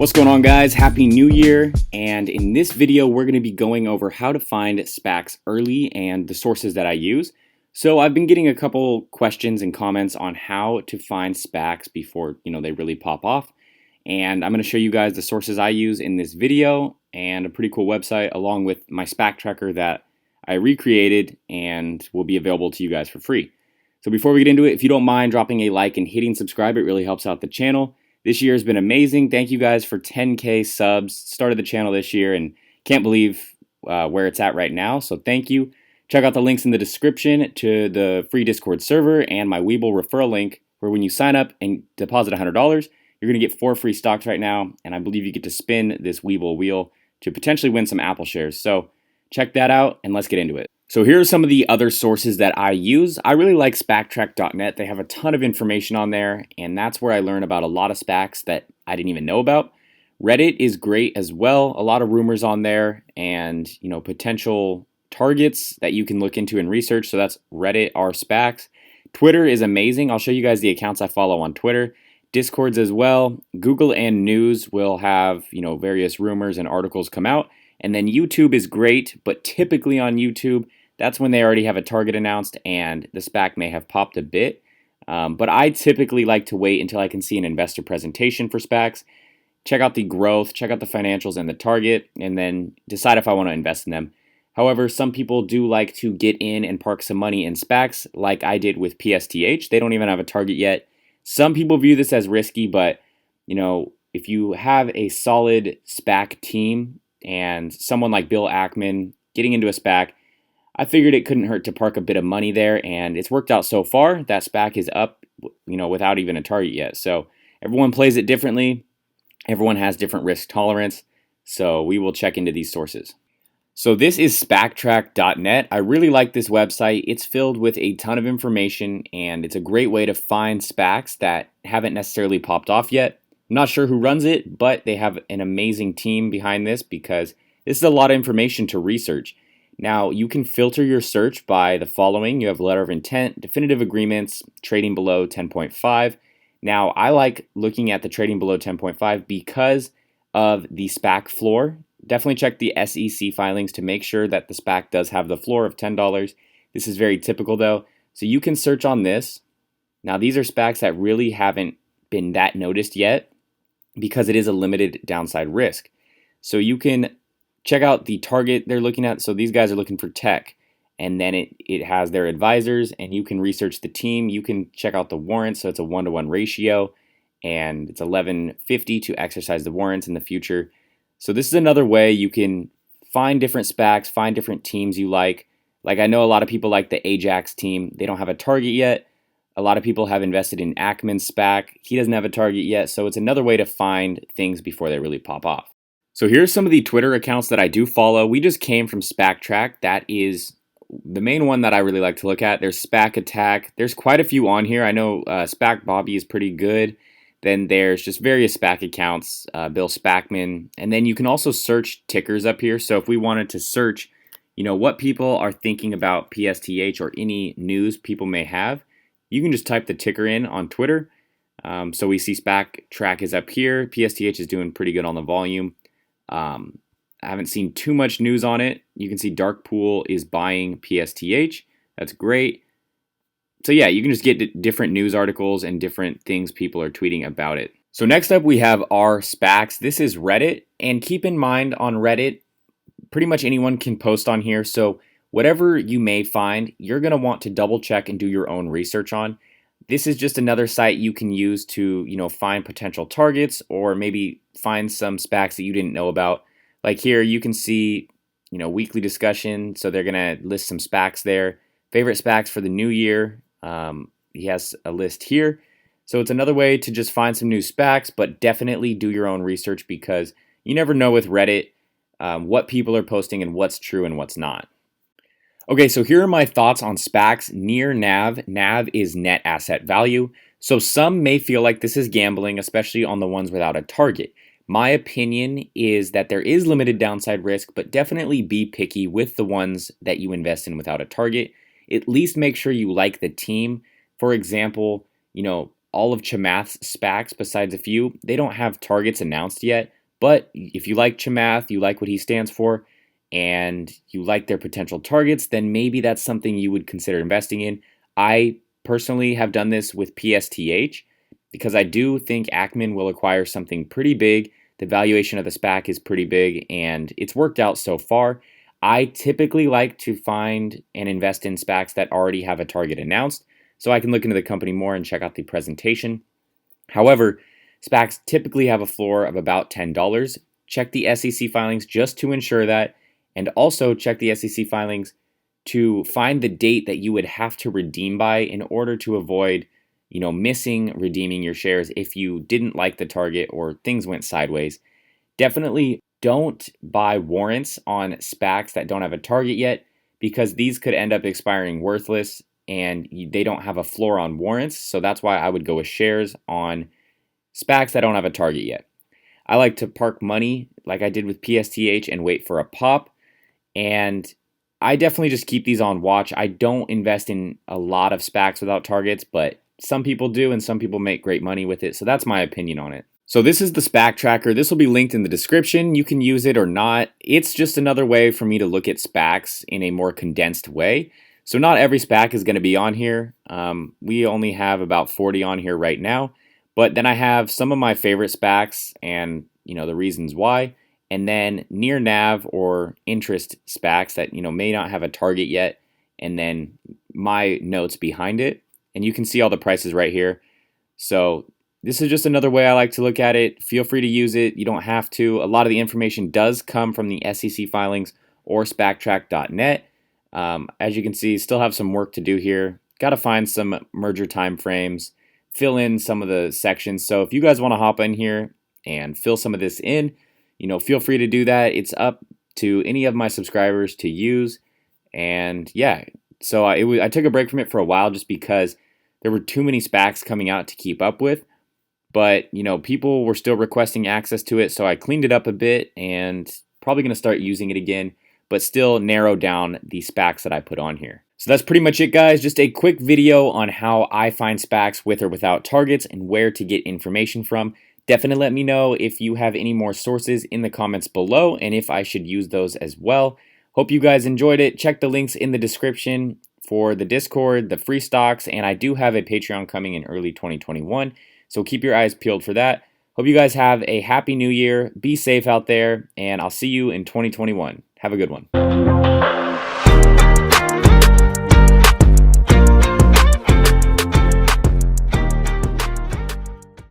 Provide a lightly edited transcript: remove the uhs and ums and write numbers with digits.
What's going on, guys? Happy New Year. And in this video, we're going to be going over how to find SPACs early and the sources that I use. So I've been getting a couple questions and comments on how to find SPACs before, they really pop off. And I'm going to show you guys the sources I use in this video and a pretty cool website along with my Spac Tracker that I recreated and will be available to you guys for free. So before we get into it, if you don't mind dropping a like and hitting subscribe, it really helps out the channel. This year has been amazing. Thank you guys for 10K subs. Started the channel this year and can't believe where it's at right now. So thank you. Check out the links in the description to the free Discord server and my Webull referral link, where when you sign up and deposit $100, you're going to get 4 free stocks right now. And I believe you get to spin this Webull wheel to potentially win some Apple shares. So check that out and let's get into it. So here are some of the other sources that I use. I really like SpacTrack.net. They have a ton of information on there, and that's where I learn about a lot of SPACs that I didn't even know about. Reddit is great as well. A lot of rumors on there and, potential targets that you can look into and research. So that's Reddit r SPACs. Twitter is amazing. I'll show you guys the accounts I follow on Twitter. Discords as well. Google and News will have, various rumors and articles come out. And then YouTube is great, but typically on YouTube, that's when they already have a target announced and the SPAC may have popped a bit. But I typically like to wait until I can see an investor presentation for SPACs, check out the growth, check out the financials and the target, and then decide if I want to invest in them. However, some people do like to get in and park some money in SPACs like I did with PSTH. They don't even have a target yet. Some people view this as risky, but if you have a solid SPAC team and someone like Bill Ackman getting into a SPAC, I figured it couldn't hurt to park a bit of money there, and it's worked out so far. That SPAC is up, without even a target yet. So everyone plays it differently. Everyone has different risk tolerance. So we will check into these sources. So this is SpacTrack.net. I really like this website. It's filled with a ton of information, and it's a great way to find SPACs that haven't necessarily popped off yet. I'm not sure who runs it, but they have an amazing team behind this because this is a lot of information to research. Now, you can filter your search by the following. You have letter of intent, definitive agreements, trading below 10.5. Now, I like looking at the trading below 10.5 because of the SPAC floor. Definitely check the SEC filings to make sure that the SPAC does have the floor of $10. This is very typical though. So you can search on this. Now, these are SPACs that really haven't been that noticed yet because it is a limited downside risk. So you can check out the target they're looking at. So these guys are looking for tech, and then it has their advisors, and you can research the team. You can check out the warrants. So it's a 1-to-1 ratio, and it's $11.50 to exercise the warrants in the future. So this is another way you can find different SPACs, find different teams you like. Like, I know a lot of people like the Ajax team. They don't have a target yet. A lot of people have invested in Ackman's SPAC. He doesn't have a target yet. So it's another way to find things before they really pop off. So here's some of the Twitter accounts that I do follow. We just came from Spac Track. That is the main one that I really like to look at. There's Spac Attack. There's quite a few on here. I know Spac Bobby is pretty good. Then there's just various SPAC accounts, Bill Spacman. And then you can also search tickers up here. So if we wanted to search, what people are thinking about PSTH or any news people may have, you can just type the ticker in on Twitter. So we see Spac Track is up here. PSTH is doing pretty good on the volume. I haven't seen too much news on it. You can see Dark Pool is buying PSTH. That's great. So yeah, you can just get different news articles and different things people are tweeting about it. So next up we have our SPACs. This is Reddit, and keep in mind on Reddit, pretty much anyone can post on here. So whatever you may find, you're going to want to double check and do your own research on. This is just another site you can use to, find potential targets or maybe find some SPACs that you didn't know about. Like here, you can see, weekly discussion. So they're going to list some SPACs there. Favorite SPACs for the new year. He has a list here. So it's another way to just find some new SPACs, but definitely do your own research because you never know with Reddit what people are posting and what's true and what's not. Okay, so here are my thoughts on SPACs near NAV. NAV is net asset value. So some may feel like this is gambling, especially on the ones without a target. My opinion is that there is limited downside risk, but definitely be picky with the ones that you invest in without a target. At least make sure you like the team. For example, all of Chamath's SPACs, besides a few, they don't have targets announced yet. But if you like Chamath, you like what he stands for, and you like their potential targets, then maybe that's something you would consider investing in. I personally have done this with PSTH because I do think Ackman will acquire something pretty big. The valuation of the SPAC is pretty big, and it's worked out so far. I typically like to find and invest in SPACs that already have a target announced, so I can look into the company more and check out the presentation. However, SPACs typically have a floor of about $10. Check the SEC filings just to ensure that, and also check the SEC filings to find the date that you would have to redeem by in order to avoid, missing redeeming your shares if you didn't like the target or things went sideways. Definitely don't buy warrants on SPACs that don't have a target yet, because these could end up expiring worthless and they don't have a floor on warrants. So that's why I would go with shares on SPACs that don't have a target yet. I like to park money like I did with PSTH and wait for a pop. And I definitely just keep these on watch. I don't invest in a lot of SPACs without targets, but some people do and some people make great money with it. So that's my opinion on it. So this is the Spac Tracker. This will be linked in the description. You can use it or not. It's just another way for me to look at SPACs in a more condensed way. So not every SPAC is going to be on here. We only have about 40 on here right now. But then I have some of my favorite SPACs and, the reasons why. And then near NAV or interest SPACs that, may not have a target yet. And then my notes behind it. And you can see all the prices right here. So this is just another way I like to look at it. Feel free to use it. You don't have to. A lot of the information does come from the SEC filings or spactrack.net. As you can see, still have some work to do here. Got to find some merger timeframes, fill in some of the sections. So if you guys want to hop in here and fill some of this in, feel free to do that. It's up to any of my subscribers to use. And yeah, so I took a break from it for a while just because there were too many SPACs coming out to keep up with. But, people were still requesting access to it, so I cleaned it up a bit and probably going to start using it again, but still narrow down the SPACs that I put on here. So that's pretty much it, guys. Just a quick video on how I find SPACs with or without targets and where to get information from. Definitely let me know if you have any more sources in the comments below and if I should use those as well. Hope you guys enjoyed it. Check the links in the description for the Discord, the free stocks, and I do have a Patreon coming in early 2021. So keep your eyes peeled for that. Hope you guys have a happy new year. Be safe out there, and I'll see you in 2021. Have a good one.